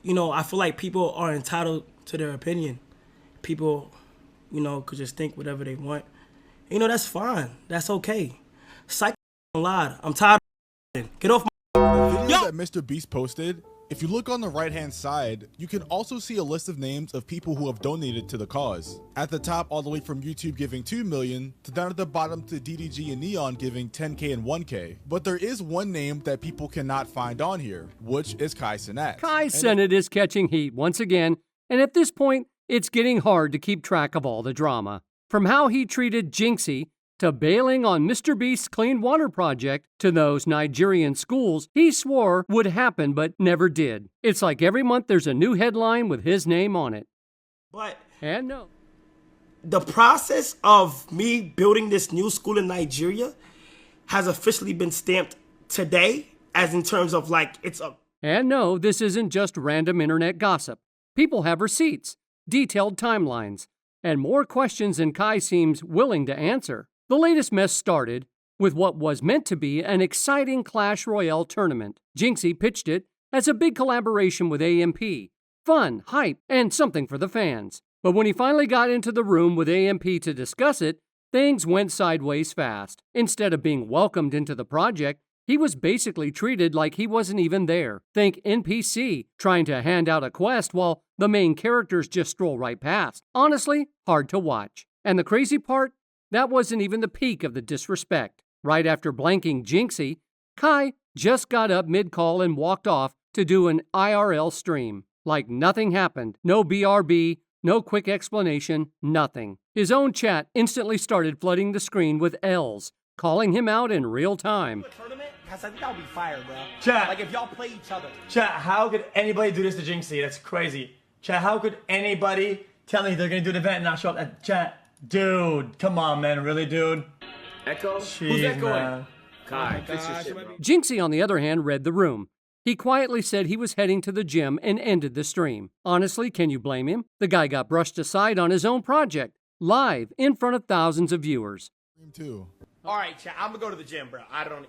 I feel like people are entitled to their opinion. People, could just think whatever they want. That's fine. That's okay. Psych lied. I'm tired of it. Get off my... The video that Mr. Beast posted, if you look on the right-hand side, you can also see a list of names of people who have donated to the cause. At the top, all the way from YouTube giving 2 million, to down at the bottom to DDG and Neon giving 10K and 1K. But there is one name that people cannot find on here, which is Cenat. Cenat is catching heat once again, and at this point, it's getting hard to keep track of all the drama. From how he treated Jynxzi, to bailing on Mr. Beast's clean water project, to those Nigerian schools he swore would happen but never did. It's like every month there's a new headline with his name on it. And no. The process of me building this new school in Nigeria has officially been stamped today, as in terms of it's a... And no, this isn't just random internet gossip. People have receipts, detailed timelines, and more questions than Kai seems willing to answer. The latest mess started with what was meant to be an exciting Clash Royale tournament. Jinxy pitched it as a big collaboration with AMP. Fun, hype, and something for the fans. But when he finally got into the room with AMP to discuss it, things went sideways fast. Instead of being welcomed into the project, he was basically treated like he wasn't even there. Think NPC trying to hand out a quest while the main characters just stroll right past. Honestly, hard to watch. And the crazy part? That wasn't even the peak of the disrespect. Right after blanking Jynxzi, Kai just got up mid-call and walked off to do an IRL stream. Like nothing happened. No BRB, no quick explanation, nothing. His own chat instantly started flooding the screen with L's, calling him out in real time. I think that would be fire, bro. Chat. If y'all play each other. Chat, how could anybody do this to Jynxzi? That's crazy. Chat, how could anybody tell me they're gonna do an event and not show up? Chat, dude, come on, man, really, dude? Echo? Jeez, Who's echoing? man. Kai, fix your shit, bro. Jynxzi, on the other hand, read the room. He quietly said he was heading to the gym and ended the stream. Honestly, can you blame him? The guy got brushed aside on his own project, live, in front of thousands of viewers. Too. All right, chat, I'm gonna go to the gym, bro. I don't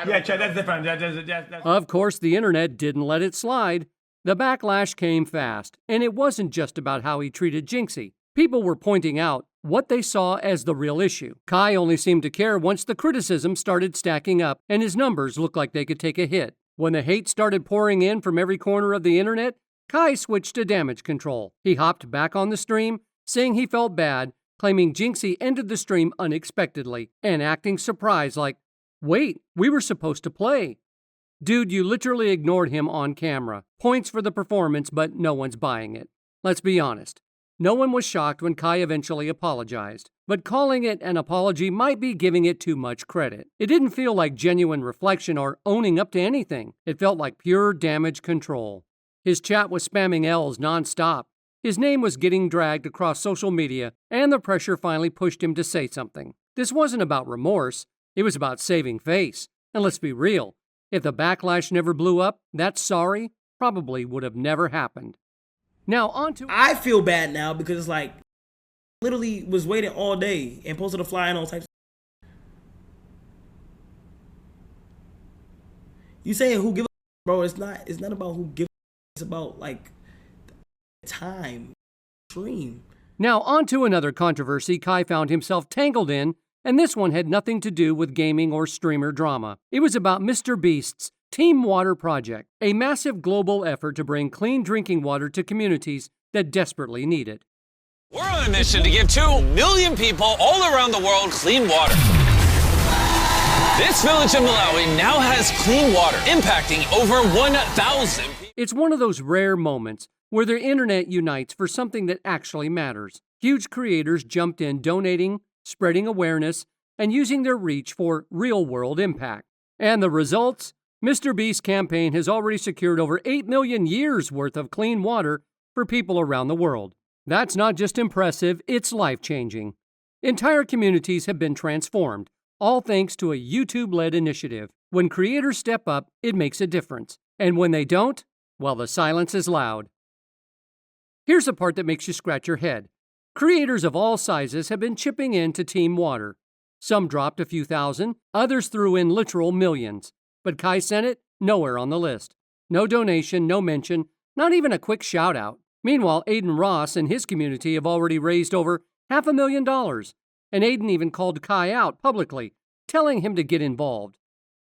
Yeah, chat, that's different. That's... Of course, the internet didn't let it slide. The backlash came fast, and it wasn't just about how he treated Jynxzi. People were pointing out what they saw as the real issue. Kai only seemed to care once the criticism started stacking up and his numbers looked like they could take a hit. When the hate started pouring in from every corner of the internet, Kai switched to damage control. He hopped back on the stream, saying he felt bad, claiming Jynxzi ended the stream unexpectedly, and acting surprised like, wait, we were supposed to play. Dude, you literally ignored him on camera. Points for the performance, but no one's buying it. Let's be honest. No one was shocked when Kai eventually apologized, but calling it an apology might be giving it too much credit. It didn't feel like genuine reflection or owning up to anything. It felt like pure damage control. His chat was spamming L's nonstop. His name was getting dragged across social media, and the pressure finally pushed him to say something. This wasn't about remorse, it was about saving face. And let's be real, if the backlash never blew up, that sorry probably would have never happened. Now on to... I feel bad now because it's literally was waiting all day and posted a flyer and all types. You saying who give a bro? It's not about who give. It's about time. Dream. Now on to another controversy Kai found himself tangled in, and this one had nothing to do with gaming or streamer drama. It was about Mr. Beast's Team Water Project, a massive global effort to bring clean drinking water to communities that desperately need it. We're on a mission to give 2 million people all around the world clean water. This village in Malawi now has clean water, impacting over 1,000 people. It's one of those rare moments where the internet unites for something that actually matters. Huge creators jumped in donating, spreading awareness, and using their reach for real-world impact. And the results? Mr. Beast's campaign has already secured over 8 million years worth of clean water for people around the world. That's not just impressive, it's life-changing. Entire communities have been transformed, all thanks to a YouTube-led initiative. When creators step up, it makes a difference. And when they don't, well, the silence is loud. Here's the part that makes you scratch your head. Creators of all sizes have been chipping in to Team Water. Some dropped a few thousand, others threw in literal millions. But Cenat, nowhere on the list. No donation, no mention, Not even a quick shout out. Meanwhile, Aiden Ross and his community have already raised over $500,000, and Aiden even called Kai out publicly, telling him to get involved.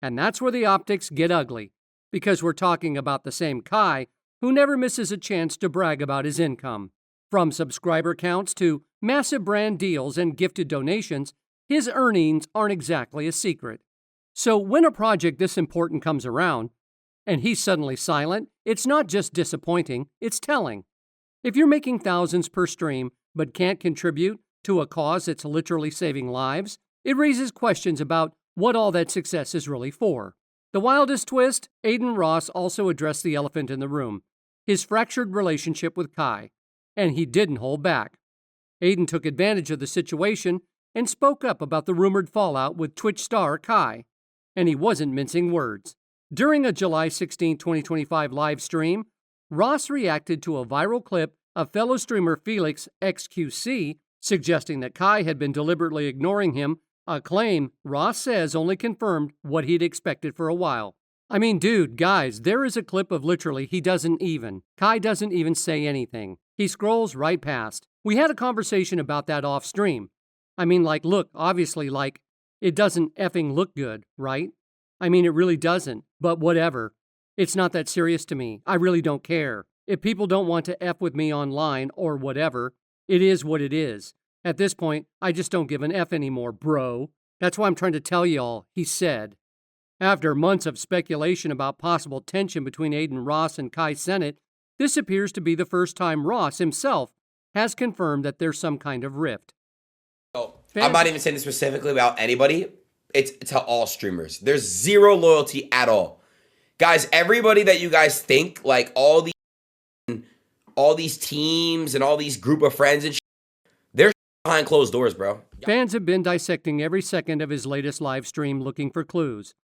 And that's where the optics get ugly, because we're talking about the same Kai who never misses a chance to brag about his income. From subscriber counts to massive brand deals and gifted donations, his earnings aren't exactly a secret. So when a project this important comes around, and he's suddenly silent, it's not just disappointing, it's telling. If you're making thousands per stream but can't contribute to a cause that's literally saving lives, it raises questions about what all that success is really for. The wildest twist, Aiden Ross also addressed the elephant in the room, his fractured relationship with Kai, and he didn't hold back. Aiden took advantage of the situation and spoke up about the rumored fallout with Twitch star Kai, and he wasn't mincing words. During a July 16, 2025 live stream, Ross reacted to a viral clip of fellow streamer Felix XQC suggesting that Kai had been deliberately ignoring him, a claim Ross says only confirmed what he'd expected for a while. I mean, dude, guys, there is a clip of literally Kai doesn't even say anything. He scrolls right past. We had a conversation about that off stream. I mean, look, obviously, it doesn't effing look good, right? I mean, it really doesn't, but whatever. It's not that serious to me. I really don't care. If people don't want to F with me online or whatever, it is what it is. At this point, I just don't give an F anymore, bro. That's why I'm trying to tell y'all, he said. After months of speculation about possible tension between Aiden Ross and Kai Cenat, this appears to be the first time Ross himself has confirmed that there's some kind of rift. I'm not even saying this specifically about anybody. It's to all streamers. There's zero loyalty at all. Guys, everybody that you guys think, all these teams and all these group of friends and shit, they're behind closed doors, bro. Fans have been dissecting every second of his latest live stream looking for clues.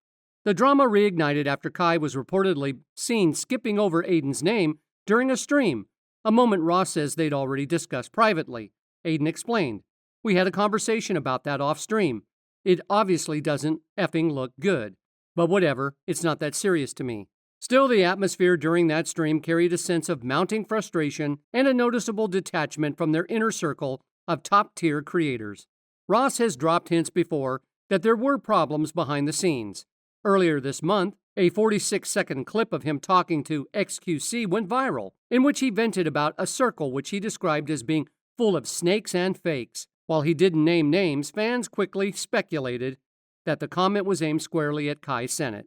The drama reignited after Kai was reportedly seen skipping over Aiden's name during a stream, a moment Ross says they'd already discussed privately. Aiden explained, "We had a conversation about that off stream. It obviously doesn't effing look good. But whatever, it's not that serious to me." Still, the atmosphere during that stream carried a sense of mounting frustration and a noticeable detachment from their inner circle of top-tier creators. Ross has dropped hints before that there were problems behind the scenes. Earlier this month, a 46-second clip of him talking to XQC went viral, in which he vented about a circle which he described as being full of snakes and fakes. While he didn't name names, fans quickly speculated that the comment was aimed squarely at Kai Cenat.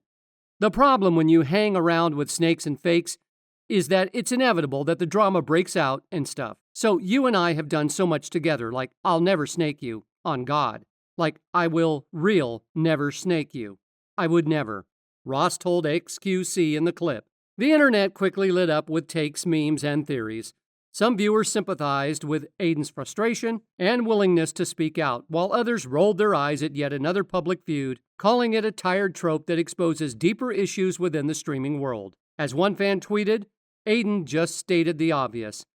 The problem when you hang around with snakes and fakes is that it's inevitable that the drama breaks out and stuff. So you and I have done so much together, I'll never snake you, on God. I will never snake you. I would never. Ross told XQC in the clip. The internet quickly lit up with takes, memes, and theories. Some viewers sympathized with Aiden's frustration and willingness to speak out, while others rolled their eyes at yet another public feud, calling it a tired trope that exposes deeper issues within the streaming world. As one fan tweeted, Aiden just stated the obvious.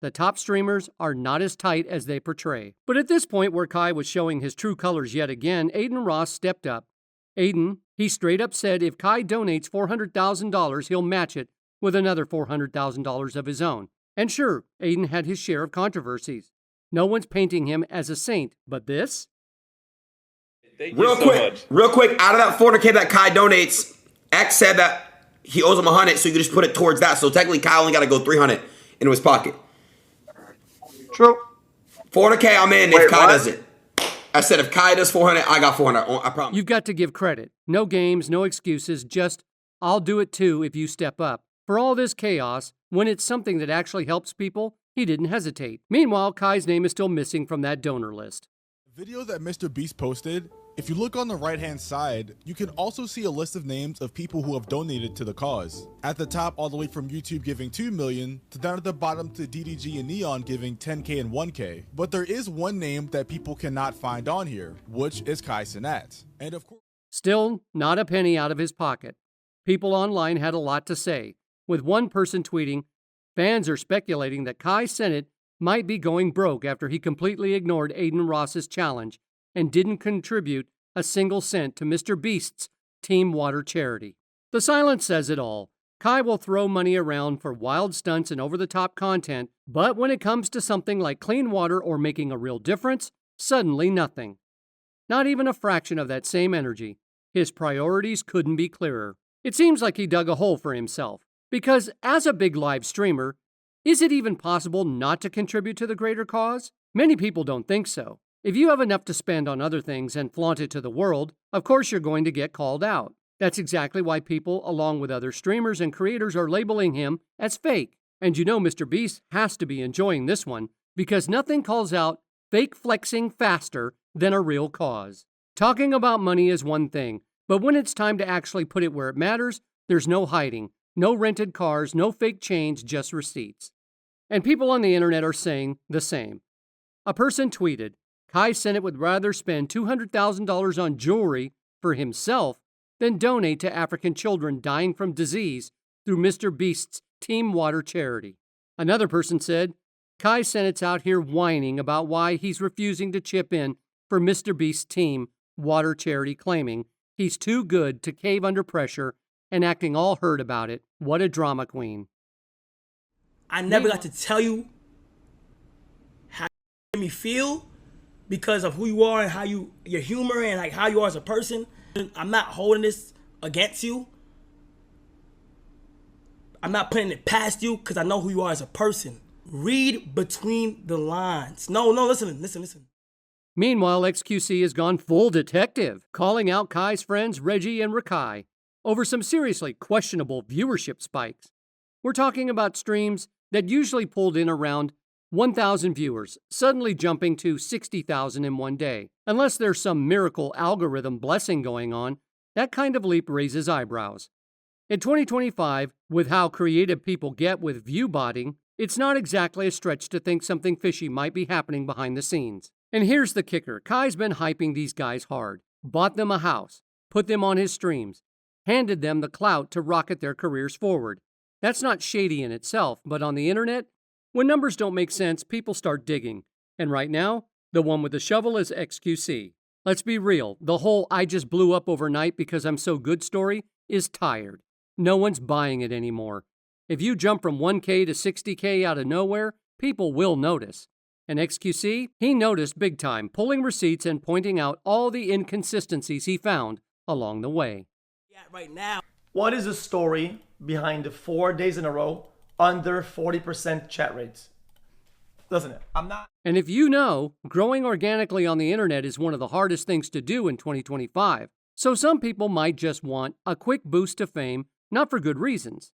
The top streamers are not as tight as they portray. But at this point where Kai was showing his true colors yet again, Aiden Ross stepped up. He straight up said if Kai donates $400,000, he'll match it with another $400,000 of his own. And sure, Aiden had his share of controversies. No one's painting him as a saint, but this? Real quick, out of that $400K that Kai donates, X said that he owes him $100, so you can just put it towards that. So technically, Kai only got to go $300 into his pocket. True. $400K, I'm in. If Kai does it, I said if Kai does $400, I got $400. I promise. You've got to give credit. No games, no excuses. Just I'll do it too if you step up. For all this chaos, when it's something that actually helps people, he didn't hesitate. Meanwhile, Kai's name is still missing from that donor list. The video that Mr. Beast posted, if you look on the right hand side, you can also see a list of names of people who have donated to the cause. At the top, all the way from YouTube giving 2 million, to down at the bottom to DDG and Neon giving 10K and 1K. But there is one name that people cannot find on here, which is Kai Cenat. And of course, still not a penny out of his pocket. People online had a lot to say, with one person tweeting, fans are speculating that Kai Cenat might be going broke after he completely ignored Aiden Ross's challenge and didn't contribute a single cent to Mr. Beast's Team Water charity. The silence says it all. Kai will throw money around for wild stunts and over-the-top content, but when it comes to something like clean water or making a real difference, suddenly nothing. Not even a fraction of that same energy. His priorities couldn't be clearer. It seems like he dug a hole for himself, because as a big live streamer, is it even possible not to contribute to the greater cause? Many people don't think so. If you have enough to spend on other things and flaunt it to the world, of course you're going to get called out. That's exactly why people, along with other streamers and creators, are labeling him as fake. And you know Mr. Beast has to be enjoying this one, because nothing calls out fake flexing faster than a real cause. Talking about money is one thing, but when it's time to actually put it where it matters, there's no hiding, no rented cars, no fake chains, just receipts. And people on the internet are saying the same. A person tweeted, Kai Cenat would rather spend $200,000 on jewelry for himself than donate to African children dying from disease through Mr. Beast's Team Water charity. Another person said, Kai Cenat's out here whining about why he's refusing to chip in for Mr. Beast's Team Water charity, claiming he's too good to cave under pressure and acting all hurt about it. What a drama queen. I never got to tell you how you made me feel because of who you are and how your humor and like how you are as a person. I'm not holding this against you. I'm not putting it past you because I know who you are as a person. Read between the lines. No, listen. Meanwhile, XQC has gone full detective, calling out Kai's friends Reggie and Rakai over some seriously questionable viewership spikes. We're talking about streams that usually pulled in around 1,000 viewers, suddenly jumping to 60,000 in one day. Unless there's some miracle algorithm blessing going on, that kind of leap raises eyebrows. In 2025, with how creative people get with view botting, it's not exactly a stretch to think something fishy might be happening behind the scenes. And here's the kicker. Kai's been hyping these guys hard, bought them a house, put them on his streams, handed them the clout to rocket their careers forward. That's not shady in itself, but on the internet, when numbers don't make sense, people start digging. And right now, the one with the shovel is XQC. Let's be real, the whole I just blew up overnight because I'm so good story is tired. No one's buying it anymore. If you jump from 1K to 60K out of nowhere, people will notice. And XQC, he noticed big time, pulling receipts and pointing out all the inconsistencies he found along the way. Yeah, right now. What is the story behind the 4 days in a row under 40% chat rates? Doesn't it? And if you know, growing organically on the internet is one of the hardest things to do in 2025. So some people might just want a quick boost to fame, not for good reasons.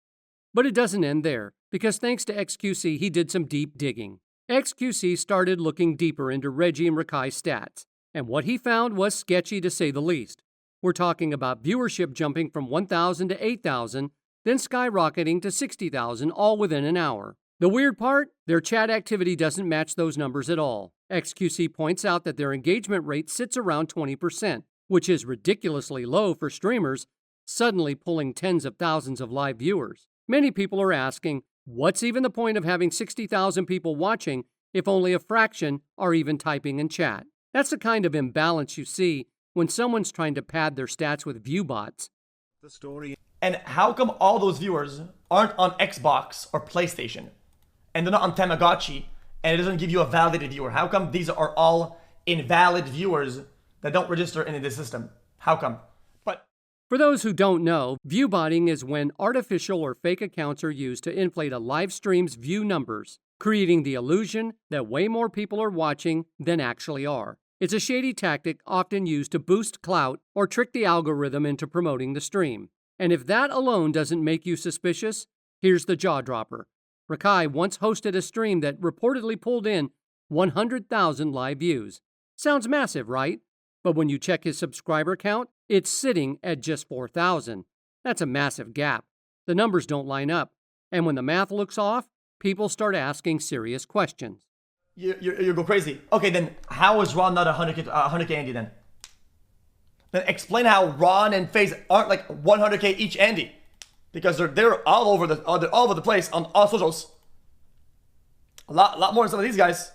But it doesn't end there, because thanks to XQC, he did some deep digging. XQC started looking deeper into Reggie and Rakai's stats, and what he found was sketchy to say the least. We're talking about viewership jumping from 1,000 to 8,000, then skyrocketing to 60,000 all within an hour. The weird part? Their chat activity doesn't match those numbers at all. XQC points out that their engagement rate sits around 20%, which is ridiculously low for streamers suddenly pulling tens of thousands of live viewers. Many people are asking, what's even the point of having 60,000 people watching if only a fraction are even typing in chat? That's the kind of imbalance you see when someone's trying to pad their stats with view bots. The story. And how come all those viewers aren't on Xbox or PlayStation? And they're not on Tamagotchi, and it doesn't give you a validated viewer? How come these are all invalid viewers that don't register in the system? How come? But for those who don't know, view botting is when artificial or fake accounts are used to inflate a live stream's view numbers, creating the illusion that way more people are watching than actually are. It's a shady tactic often used to boost clout or trick the algorithm into promoting the stream. And if that alone doesn't make you suspicious, here's the jaw dropper. Rakai once hosted a stream that reportedly pulled in 100,000 live views. Sounds massive, right? But when you check his subscriber count, it's sitting at just 4,000. That's a massive gap. The numbers don't line up. And when the math looks off, people start asking serious questions. You go crazy. Okay, then how is Ron not 100K Andy then? Then explain how Ron and FaZe aren't like 100K each Andy. Because they're all over the place on all socials. A lot more than some of these guys.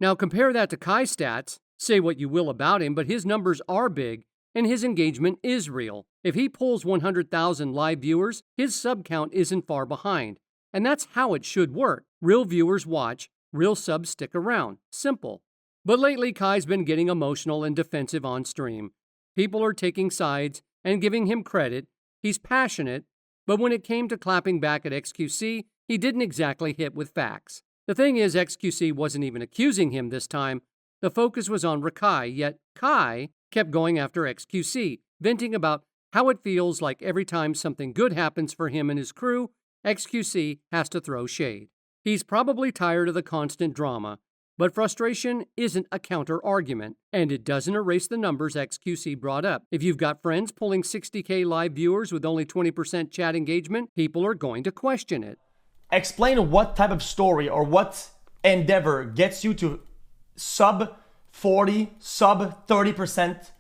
Now compare that to Kai's stats. Say what you will about him, but his numbers are big, and his engagement is real. If he pulls 100,000 live viewers, his sub count isn't far behind. And that's how it should work. Real viewers watch, real subs stick around. Simple. But lately, Kai's been getting emotional and defensive on stream. People are taking sides and giving him credit. He's passionate, but when it came to clapping back at XQC, he didn't exactly hit with facts. The thing is, XQC wasn't even accusing him this time. The focus was on Rakai, yet Kai kept going after XQC, venting about how it feels like every time something good happens for him and his crew, XQC has to throw shade. He's probably tired of the constant drama, but frustration isn't a counter-argument, and it doesn't erase the numbers XQC brought up. If you've got friends pulling 60K live viewers with only 20% chat engagement, people are going to question it. Explain what type of story or what endeavor gets you to sub 40, sub 30%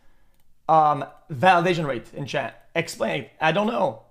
validation rate in chat. Explain. I don't know.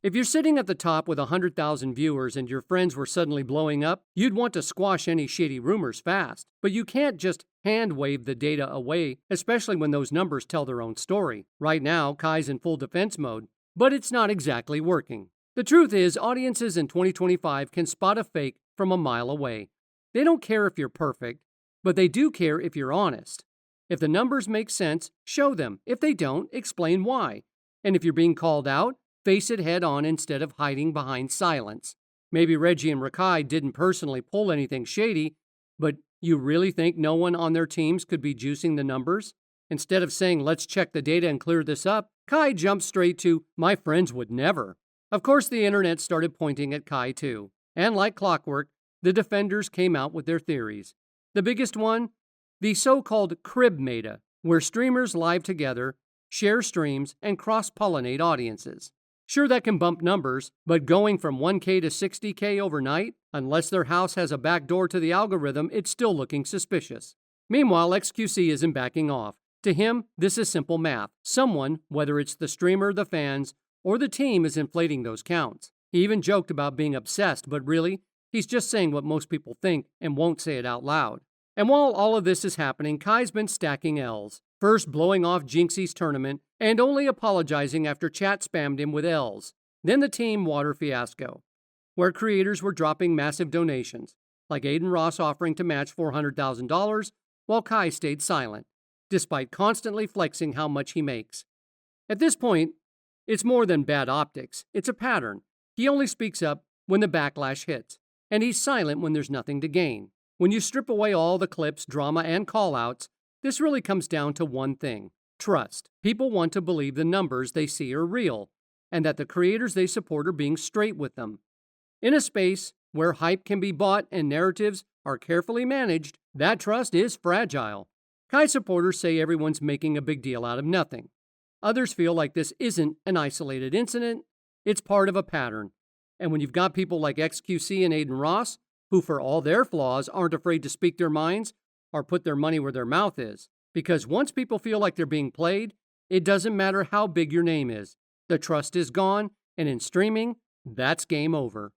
If you're sitting at the top with 100,000 viewers and your friends were suddenly blowing up, you'd want to squash any shady rumors fast. But you can't just hand-wave the data away, especially when those numbers tell their own story. Right now, Kai's in full defense mode, but it's not exactly working. The truth is, audiences in 2025 can spot a fake from a mile away. They don't care if you're perfect, but they do care if you're honest. If the numbers make sense, show them. If they don't, explain why. And if you're being called out, face it head on instead of hiding behind silence. Maybe Reggie and Rakai didn't personally pull anything shady, but you really think no one on their teams could be juicing the numbers? Instead of saying, let's check the data and clear this up, Kai jumped straight to, my friends would never. Of course, the internet started pointing at Kai too. And like clockwork, the defenders came out with their theories. The biggest one? The so-called crib meta, where streamers live together, share streams, and cross-pollinate audiences. Sure, that can bump numbers, but going from 1K to 60K overnight, unless their house has a backdoor to the algorithm, it's still looking suspicious. Meanwhile, XQC isn't backing off. To him, this is simple math. Someone, whether it's the streamer, the fans, or the team, is inflating those counts. He even joked about being obsessed, but really, he's just saying what most people think and won't say it out loud. And while all of this is happening, Kai's been stacking L's. First blowing off Jynxzi's tournament, and only apologizing after chat spammed him with L's. Then the team water fiasco, where creators were dropping massive donations, like Aiden Ross offering to match $400,000, while Kai stayed silent, despite constantly flexing how much he makes. At this point, it's more than bad optics, it's a pattern. He only speaks up when the backlash hits, and he's silent when there's nothing to gain. When you strip away all the clips, drama, and call-outs, this really comes down to one thing: trust. People want to believe the numbers they see are real, and that the creators they support are being straight with them. In a space where hype can be bought and narratives are carefully managed, that trust is fragile. Kai supporters say everyone's making a big deal out of nothing. Others feel like this isn't an isolated incident, it's part of a pattern. And when you've got people like XQC and Aiden Ross, who for all their flaws aren't afraid to speak their minds or put their money where their mouth is, because once people feel like they're being played, it doesn't matter how big your name is. The trust is gone, and in streaming, that's game over.